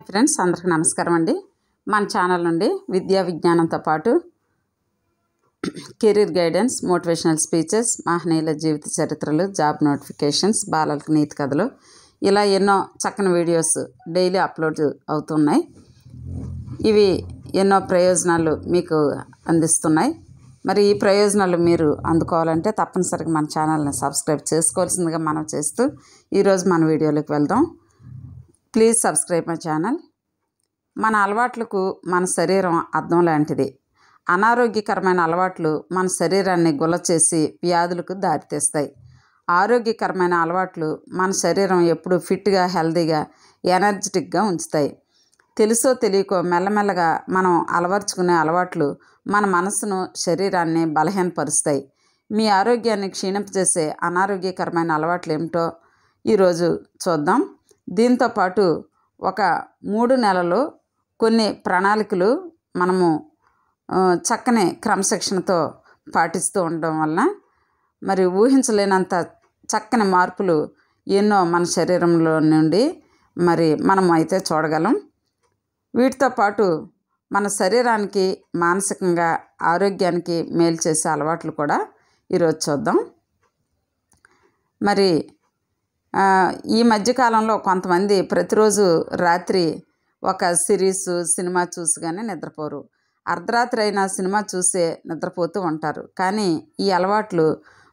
Friends అందరికీ నమస్కారం అండి. మన ఛానల్ నుండి విద్యా విజ్ఞానంతో పాటు కెరీర్ గైడెన్స్, మోటివేషనల్ స్పీచెస్, మహనీయుల జీవిత చరిత్రలు, జాబ్ నోటిఫికేషన్స్, బాలలకు నీతి కథలు ఇలా ఎన్నో చక్కని వీడియోస్ డైలీ అప్లోడ్ అవుతున్నాయి. ఇవి ఎన్నో ప్రయోజనాలు మీకు అందిస్తున్నాయి. మరి ఈ ప్రయోజనాలు మీరు అందుకోవాలంటే తప్పనిసరిగా మన ఛానల్ని సబ్స్క్రైబ్ చేసుకోవాల్సిందిగా మనం చేస్తూ ఈరోజు మన వీడియోలోకి వెళ్దాం. Please subscribe my channel. మన అలవాట్లకు మన శరీరం అద్దం లాంటిది. అనారోగ్యకరమైన అలవాట్లు మన శరీరాన్ని గుల్ల చేసి వ్యాధులకు దారితీస్తాయి. ఆరోగ్యకరమైన అలవాట్లు మన శరీరం ఎప్పుడూ ఫిట్గా, హెల్తీగా, ఎనర్జెటిక్గా ఉంచుతాయి. తెలుసో తెలియకో మెల్లమెల్లగా మనం అలవర్చుకునే అలవాట్లు మన మనసును, శరీరాన్ని బలహీనపరుస్తాయి. మీ ఆరోగ్యాన్ని క్షీణింపజేసే అనారోగ్యకరమైన అలవాట్లు ఏమిటో ఈరోజు చూద్దాం. దీంతోపాటు ఒక 3 నెలలు కొన్ని ప్రణాళికలు మనము చక్కని క్రమశిక్షణతో పాటిస్తూ ఉండడం వలన మరి ఊహించలేనంత చక్కని మార్పులు ఎన్నో మన శరీరంలో నుండి మరి మనం అయితే చూడగలం. వీటితో పాటు మన శరీరానికి, మానసికంగా ఆరోగ్యానికి మేలు చేసే అలవాట్లు కూడా ఈరోజు చూద్దాం. మరి ఈ మధ్యకాలంలో కొంతమంది ప్రతిరోజు రాత్రి ఒక సినిమా చూసిగానే నిద్రపోరు. అర్ధరాత్రి అయినా సినిమా చూసే నిద్రపోతూ ఉంటారు. కానీ ఈ అలవాట్లు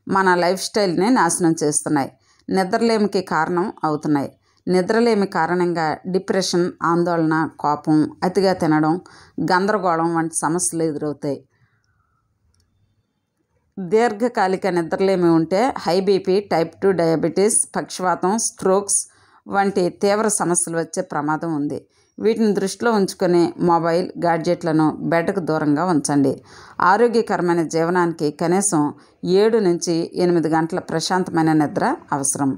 మన లైఫ్ స్టైల్ని నాశనం చేస్తున్నాయి, నిద్రలేమికి కారణం అవుతున్నాయి. నిద్రలేమి కారణంగా డిప్రెషన్, ఆందోళన, కోపం, అతిగా తినడం, గందరగోళం వంటి సమస్యలు ఎదురవుతాయి. దీర్ఘకాలిక నిద్రలేమి ఉంటే హై బీపీ, టైప్ 2 డయాబెటీస్, పక్షవాతం, స్ట్రోక్స్ వంటి తీవ్ర సమస్యలు వచ్చే ప్రమాదం ఉంది. వీటిని దృష్టిలో ఉంచుకొని మొబైల్, గాడ్జెట్లను బెడ్కు దూరంగా ఉంచండి. ఆరోగ్యకరమైన జీవనానికి కనీసం 7 నుంచి 8 గంటల ప్రశాంతమైన నిద్ర అవసరం.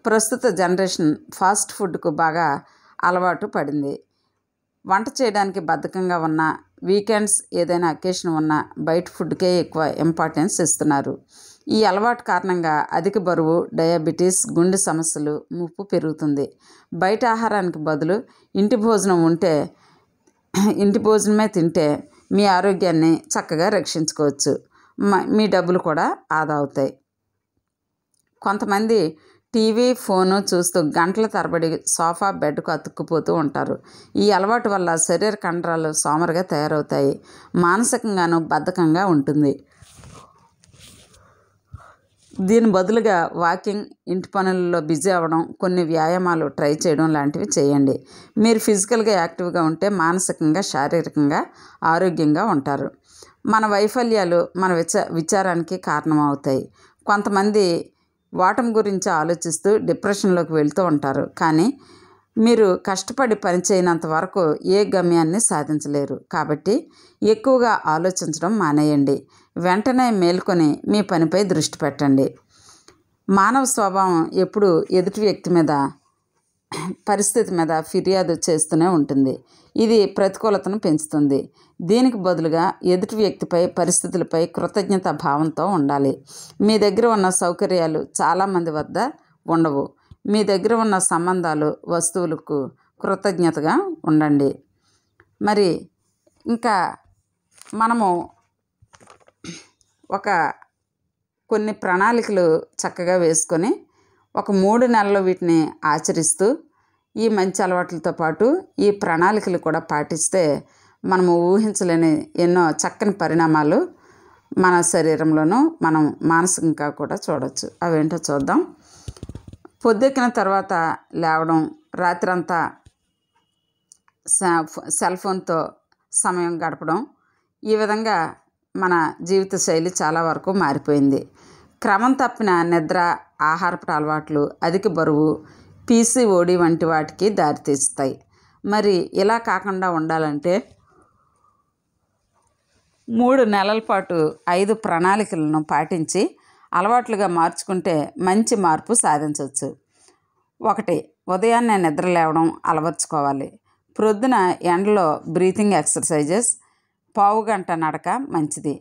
ప్రస్తుత జనరేషన్ ఫాస్ట్ ఫుడ్కు బాగా అలవాటు పడింది. వంట చేయడానికి బద్ధకంగా ఉన్న, వీకెండ్స్ ఏదైనా అకేషన్ ఉన్నా బయట ఫుడ్కే ఎక్కువ ఇంపార్టెన్స్ ఇస్తున్నారు. ఈ అలవాటు కారణంగా అధిక బరువు, డయాబెటీస్, గుండె సమస్యలు ముప్పు పెరుగుతుంది. బయట ఆహారానికి బదులు ఇంటి భోజనమే తింటే మీ ఆరోగ్యాన్ని చక్కగా రక్షించుకోవచ్చు. మీ డబ్బులు కూడా ఆదా అవుతాయి. కొంతమంది టీవీ, ఫోను చూస్తూ గంటల తరబడి సోఫా, బెడ్కు అతుక్కుపోతూ ఉంటారు. ఈ అలవాటు వల్ల శరీర కండరాలు సోమరుగా తయారవుతాయి, మానసికంగాను బద్ధకంగా ఉంటుంది. దీని బదులుగా వాకింగ్, ఇంటి పనులలో బిజీ అవ్వడం, కొన్ని వ్యాయామాలు ట్రై చేయడం లాంటివి చేయండి. మీరు ఫిజికల్గా యాక్టివ్గా ఉంటే మానసికంగా, శారీరకంగా ఆరోగ్యంగా ఉంటారు. మన వైఫల్యాలు మన విచారానికి కారణమవుతాయి. కొంతమంది ఓటమి గురించి ఆలోచిస్తూ డిప్రెషన్లోకి వెళ్తూ ఉంటారు. కానీ మీరు కష్టపడి పని చేయనంత వరకు ఏ గమ్యాన్ని సాధించలేరు. కాబట్టి ఎక్కువగా ఆలోచించడం మానేయండి. వెంటనే మేల్కొని మీ పనిపై దృష్టి పెట్టండి. మానవ స్వభావం ఎప్పుడూ ఎదుటి వ్యక్తి మీద, పరిస్థితి మీద ఫిర్యాదు చేస్తూనే ఉంటుంది. ఇది ప్రతికూలతను పెంచుతుంది. దీనికి బదులుగా ఎదుటి వ్యక్తిపై, పరిస్థితులపై కృతజ్ఞతా భావంతో ఉండాలి. మీ దగ్గర ఉన్న సౌకర్యాలు చాలామంది వద్ద ఉండవు. మీ దగ్గర ఉన్న సంబంధాలు, వస్తువులకు కృతజ్ఞతగా ఉండండి. మరి ఇంకా మనము కొన్ని ప్రణాళికలు చక్కగా వేసుకొని ఒక 3 నెలలు వీటిని ఆచరిస్తూ ఈ మంచి అలవాట్లతో పాటు ఈ ప్రణాళికలు కూడా పాటిస్తే మనము ఊహించలేని ఎన్నో చక్కని పరిణామాలు మన శరీరంలోనూ, మనం మానసికంగా కూడా చూడవచ్చు. అవేంటో చూద్దాం. పొద్దెక్కిన తర్వాత లేవడం, రాత్రంతా సెల్ ఫోన్తో సమయం గడపడం, ఈ విధంగా మన జీవిత శైలి చాలా వరకు మారిపోయింది. క్రమం తప్పిన నిద్ర, ఆహారపు అలవాట్లు, అధిక బరువు, పీసీఓడి వంటి వాటికి దారితీస్తాయి. మరి ఇలా కాకుండా ఉండాలంటే 3 నెలల పాటు 5 ప్రణాళికలను పాటించి అలవాట్లుగా మార్చుకుంటే మంచి మార్పు సాధించవచ్చు. 1. ఉదయాన్నే నిద్ర లేవడం అలవర్చుకోవాలి. ప్రొద్దున ఎండలో బ్రీతింగ్ ఎక్సర్సైజెస్, పావుగంట నడక మంచిది.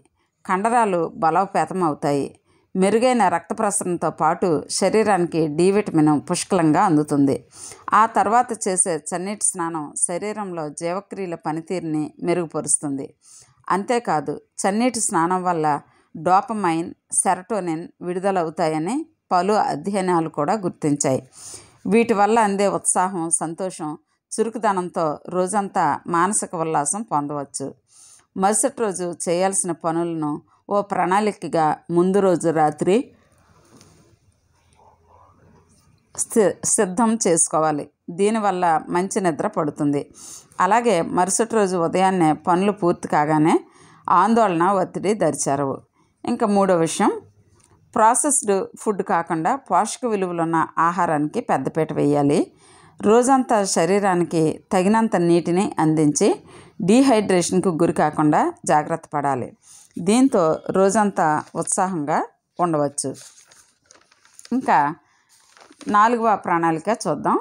కండరాలు బలోపేతం అవుతాయి. మెరుగైన రక్త ప్రసరణతో పాటు శరీరానికి డి విటమిన్ పుష్కలంగా అందుతుంది. ఆ తర్వాత చేసే చన్నీటి స్నానం శరీరంలో జీవక్రియల పనితీరుని మెరుగుపరుస్తుంది. అంతేకాదు చన్నీటి స్నానం వల్ల డోపమైన్, సెరటోనిన్ విడుదలవుతాయని పలు అధ్యయనాలు కూడా గుర్తించాయి. వీటి వల్ల అందే ఉత్సాహం, సంతోషం, చురుకుదనంతో రోజంతా మానసిక ఉల్లాసం పొందవచ్చు. మరుసటి రోజు చేయాల్సిన పనులను ఓ ప్రణాళికగా ముందు రోజు రాత్రి సిద్ధం చేసుకోవాలి. దీనివల్ల మంచి నిద్ర పడుతుంది. అలాగే మరుసటి రోజు ఉదయాన్నే పనులు పూర్తి కాగానే ఆందోళన, ఒత్తిడి దరిచేరవు. ఇంకా మూడో విషయం, ప్రాసెస్డ్ ఫుడ్ కాకుండా పోషక విలువలున్న ఆహారానికి పెద్దపీట వేయాలి. రోజంతా శరీరానికి తగినంత నీటిని అందించి డీహైడ్రేషన్కు గురి కాకుండా జాగ్రత్త పడాలి. దీంతో రోజంతా ఉత్సాహంగా ఉండవచ్చు. ఇంకా 4వ ప్రణాళిక చూద్దాం.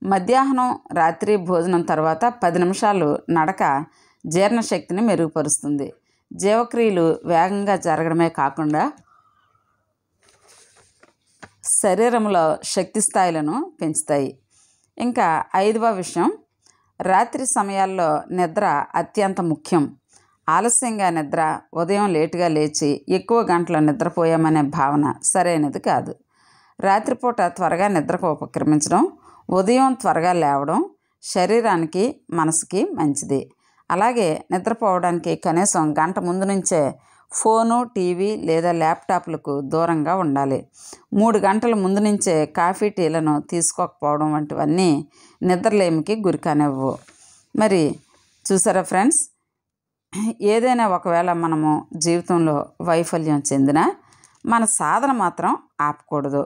మధ్యాహ్నం, రాత్రి భోజనం తర్వాత 10 నిమిషాలు నడక జీర్ణశక్తిని మెరుగుపరుస్తుంది. జీవక్రియలు వేగంగా జరగడమే కాకుండా శరీరంలో శక్తి స్థాయిలను పెంచుతాయి. ఇంకా 5వ విషయం, రాత్రి సమయాల్లో నిద్ర అత్యంత ముఖ్యం. ఆలస్యంగా నిద్ర, ఉదయం లేటుగా లేచి ఎక్కువ గంటలు నిద్రపోయామనే భావన సరైనది కాదు. రాత్రిపూట త్వరగా నిద్రకు ఉపక్రమించడం, ఉదయం త్వరగా లేవడం శరీరానికి, మనసుకి మంచిది. అలాగే నిద్రపోవడానికి కనీసం గంట ముందు నుంచే ఫోను, టీవీ లేదా ల్యాప్టాప్లకు దూరంగా ఉండాలి. 3 గంటల ముందు నుంచే కాఫీ, టీలను తీసుకోకపోవడం వంటివన్నీ నిద్రలేమికి గురికానివ్వవు. మరి చూసారా ఫ్రెండ్స్, ఏదైనా ఒకవేళ మనము జీవితంలో వైఫల్యం చెందినా మన సాధన మాత్రం ఆపకూడదు.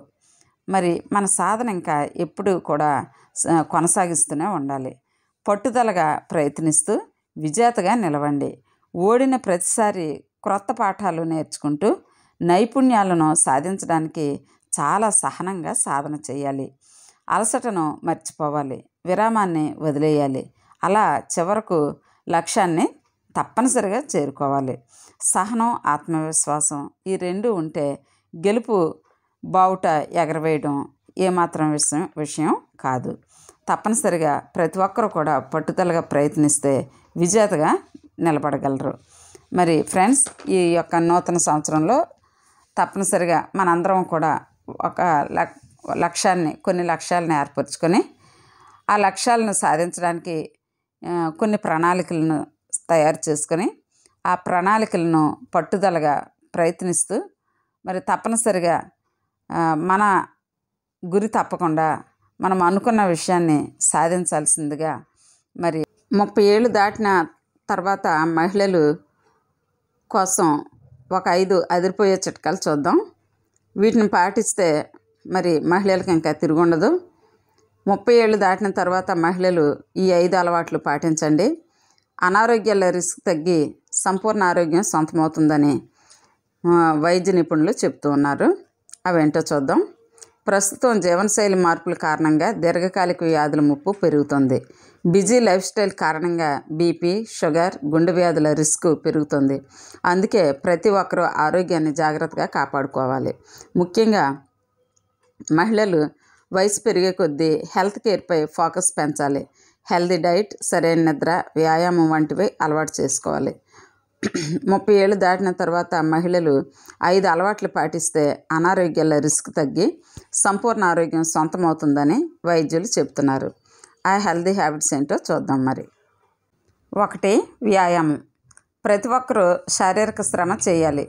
మరి మన సాధన ఇంకా ఎప్పుడూ కూడా కొనసాగిస్తూనే ఉండాలి. పట్టుదలగా ప్రయత్నిస్తూ విజేతగా నిలవండి. ఓడిన ప్రతిసారి క్రొత్త పాఠాలు నేర్చుకుంటూ నైపుణ్యాలను సాధించడానికి చాలా సహనంగా సాధన చేయాలి. అలసటను మర్చిపోవాలి, విరామాన్ని వదిలేయాలి. అలా చివరకు లక్ష్యాన్ని తప్పనిసరిగా చేరుకోవాలి. సహనం, ఆత్మవిశ్వాసం ఈ 2 ఉంటే గెలుపు బావుట ఎగరవేయడం ఏమాత్రం విషయం కాదు. తప్పనిసరిగా ప్రతి ఒక్కరు కూడా పట్టుదలగా ప్రయత్నిస్తే విజేతగా నిలబడగలరు. మరి ఫ్రెండ్స్, ఈ యొక్క నూతన సంవత్సరంలో తప్పనిసరిగా మనందరం కూడా ఒక కొన్ని లక్ష్యాలను ఏర్పరచుకొని ఆ లక్ష్యాలను సాధించడానికి కొన్ని ప్రణాళికలను తయారు చేసుకొని ఆ ప్రణాళికలను పట్టుదలగా ప్రయత్నిస్తూ మరి తప్పనిసరిగా మన గురి తప్పకుండా మనం అనుకున్న విషయాన్ని సాధించాల్సిందిగా. మరి 30 ఏళ్ళు దాటిన తర్వాత మహిళలు కోసం ఒక 5 అదిరిపోయే చిట్కాలు చూద్దాం. వీటిని పాటిస్తే మరి మహిళలకు ఇంకా తిరుగుండదు. 30 ఏళ్ళు దాటిన తర్వాత మహిళలు ఈ 5 అలవాట్లు పాటించండి. అనారోగ్యాల రిస్క్ తగ్గి సంపూర్ణ ఆరోగ్యం సొంతమవుతుందని వైద్య నిపుణులు చెప్తూ ఉన్నారు. అవేంటో చూద్దాం. ప్రస్తుతం జీవనశైలి మార్పుల కారణంగా దీర్ఘకాలిక వ్యాధుల ముప్పు పెరుగుతుంది. బిజీ లైఫ్ స్టైల్ కారణంగా బీపీ, షుగర్, గుండె వ్యాధుల రిస్క్ పెరుగుతుంది. అందుకే ప్రతి ఒక్కరూ ఆరోగ్యాన్ని జాగ్రత్తగా కాపాడుకోవాలి. ముఖ్యంగా మహిళలు వయసు పెరిగే కొద్దీ హెల్త్ కేర్పై ఫోకస్ పెంచాలి. హెల్తీ డైట్, సరైన నిద్ర, వ్యాయామం వంటివి అలవాటు చేసుకోవాలి. 30 ఏళ్ళు దాటిన తర్వాత మహిళలు 5 అలవాట్లు పాటిస్తే అనారోగ్యాల రిస్క్ తగ్గి సంపూర్ణ ఆరోగ్యం సొంతమవుతుందని వైద్యులు చెప్తున్నారు. ఆ హెల్తీ హ్యాబిట్స్ ఏంటో చూద్దాం. మరి 1, వ్యాయామం. ప్రతి ఒక్కరూ శారీరక శ్రమ చేయాలి.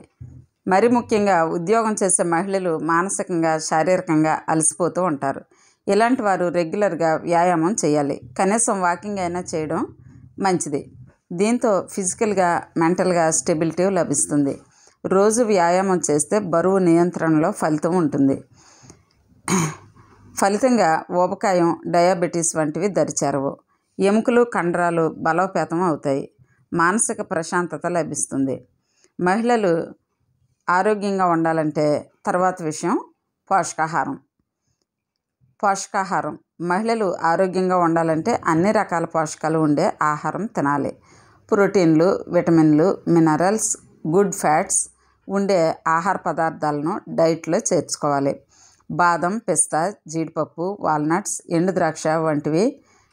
మరి ముఖ్యంగా ఉద్యోగం చేసే మహిళలు మానసికంగా, శారీరకంగా అలసిపోతూ ఉంటారు. ఇలాంటి వారు రెగ్యులర్గా వ్యాయామం చేయాలి. కనీసం వాకింగ్ అయినా చేయడం మంచిది. దీంతో ఫిజికల్గా, మెంటల్గా స్టెబిలిటీ లభిస్తుంది. రోజు వ్యాయామం చేస్తే బరువు నియంత్రణలో ఫలితం ఉంటుంది. ఫలితంగా ఊబకాయం, డయాబెటీస్ వంటివి దరిచేరవు. ఎముకలు, కండరాలు బలోపేతం అవుతాయి. మానసిక ప్రశాంతత లభిస్తుంది. మహిళలు ఆరోగ్యంగా ఉండాలంటే తర్వాత విషయం పోషకాహారం. మహిళలు ఆరోగ్యంగా ఉండాలంటే అన్ని రకాల పోషకాలు ఉండే ఆహారం తినాలి. ప్రోటీన్లు, విటమిన్లు, మినరల్స్, గుడ్ ఫ్యాట్స్ ఉండే ఆహార పదార్థాలను డైట్లో చేర్చుకోవాలి. బాదం, పిస్తా, జీడిపప్పు, వాల్నట్స్, ఎండు ద్రాక్ష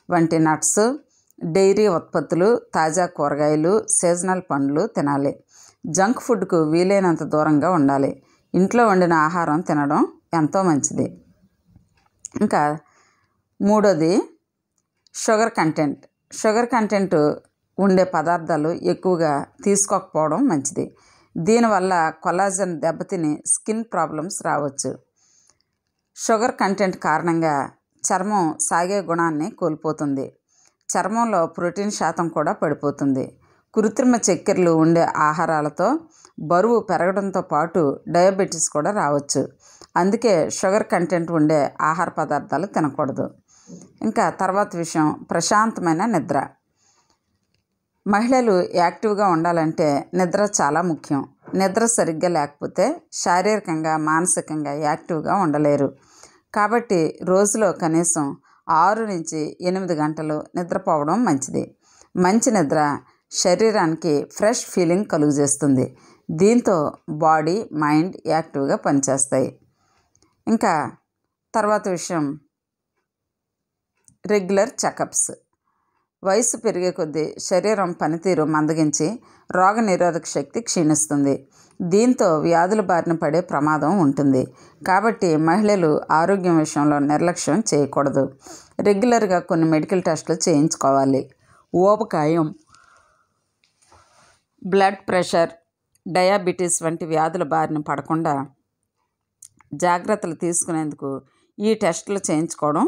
వంటి నట్స్, డైరీ ఉత్పత్తులు, తాజా కూరగాయలు, సీజనల్ పండ్లు తినాలి. జంక్ ఫుడ్కు వీలైనంత దూరంగా ఉండాలి. ఇంట్లో వండిన ఆహారం తినడం ఎంతో మంచిది. ఇంకా మూడోది షుగర్ కంటెంట్ ఉండే పదార్థాలు ఎక్కువగా తీసుకోకపోవడం మంచిది. దీనివల్ల కొల్లాజన్ దెబ్బతిని స్కిన్ ప్రాబ్లమ్స్ రావచ్చు. షుగర్ కంటెంట్ కారణంగా చర్మం సాగే గుణాన్ని కోల్పోతుంది. చర్మంలో ప్రోటీన్ శాతం కూడా పడిపోతుంది. కృత్రిమ చక్కెరలు ఉండే ఆహారాలతో బరువు పెరగడంతో పాటు డయాబెటీస్ కూడా రావచ్చు. అందుకే షుగర్ కంటెంట్ ఉండే ఆహార పదార్థాలు తినకూడదు. ఇంకా తర్వాత విషయం ప్రశాంతమైన నిద్ర. మహిళలు యాక్టివ్గా ఉండాలంటే నిద్ర చాలా ముఖ్యం. నిద్ర సరిగ్గా లేకపోతే శారీరకంగా, మానసికంగా యాక్టివ్గా ఉండలేరు. కాబట్టి రోజులో కనీసం 6 నుంచి 8 గంటలు నిద్రపోవడం మంచిది. మంచి నిద్ర శరీరానికి ఫ్రెష్ ఫీలింగ్ కలుగజేస్తుంది. దీంతో బాడీ, మైండ్ యాక్టివ్గా పనిచేస్తాయి. ఇంకా తర్వాత విషయం రెగ్యులర్ చెకప్స్. వయసు పెరిగే కొద్దీ శరీరం పనితీరు మందగించి రోగనిరోధక శక్తి క్షీణిస్తుంది. దీంతో వ్యాధుల బారిన పడే ప్రమాదం ఉంటుంది. కాబట్టి మహిళలు ఆరోగ్యం విషయంలో నిర్లక్ష్యం చేయకూడదు. రెగ్యులర్గా కొన్ని మెడికల్ టెస్టులు చేయించుకోవాలి. ఊబకాయం, బ్లడ్ ప్రెషర్, డయాబెటీస్ వంటి వ్యాధుల బారిన పడకుండా జాగ్రత్తలు తీసుకునేందుకు ఈ టెస్టులు చేయించుకోవడం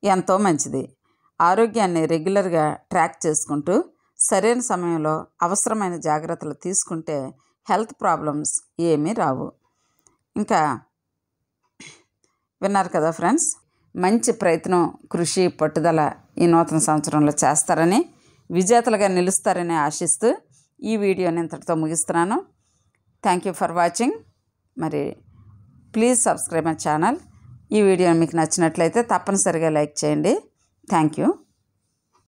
ఎంతో మంచిది. ఆరోగ్యాన్ని రెగ్యులర్గా ట్రాక్ చేసుకుంటూ సరైన సమయంలో అవసరమైన జాగ్రత్తలు తీసుకుంటే హెల్త్ ప్రాబ్లమ్స్ ఏమీ రావు. ఇంకా విన్నారు కదా ఫ్రెండ్స్, మంచి ప్రయత్నం, కృషి, పట్టుదల ఈ నూతన సంవత్సరంలో చేస్తారని, విజేతలుగా నిలుస్తారని ఆశిస్తూ ఈ వీడియోని ఇంతటితో ముగిస్తున్నాను. Thank you for watching. మరి ప్లీజ్ సబ్స్క్రైబ్ మై ఛానల్. ఈ వీడియో మీకు నచ్చినట్లయితే తప్పనిసరిగా లైక్ చేయండి. Thank you.